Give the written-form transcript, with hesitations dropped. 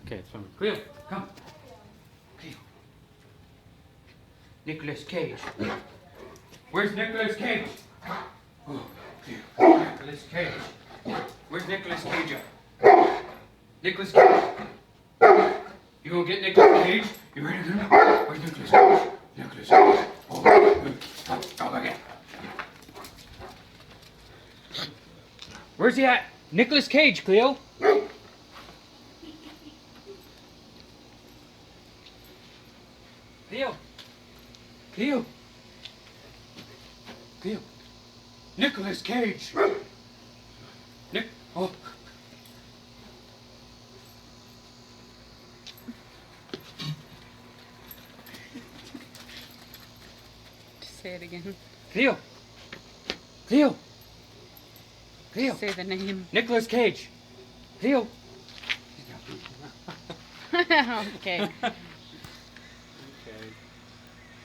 Okay, it's fine. Cleo, come. Cleo. Nicolas Cage. Where's Nicolas Cage? Oh, Cleo. Nicolas Cage. Where's Nicolas Cage at? Nicolas Cage. You gonna get Nicolas Cage? You ready to go? Where's Nicolas Cage? Nicolas Cage. Oh, good. Oh, again. Where's he at? Nicolas Cage, Cleo. Cleo. Cleo. Cleo. Nicolas Cage. Nick. Oh. Just say it again. Cleo. Cleo. Cleo. Say the name. Nicolas Cage. Cleo. Okay.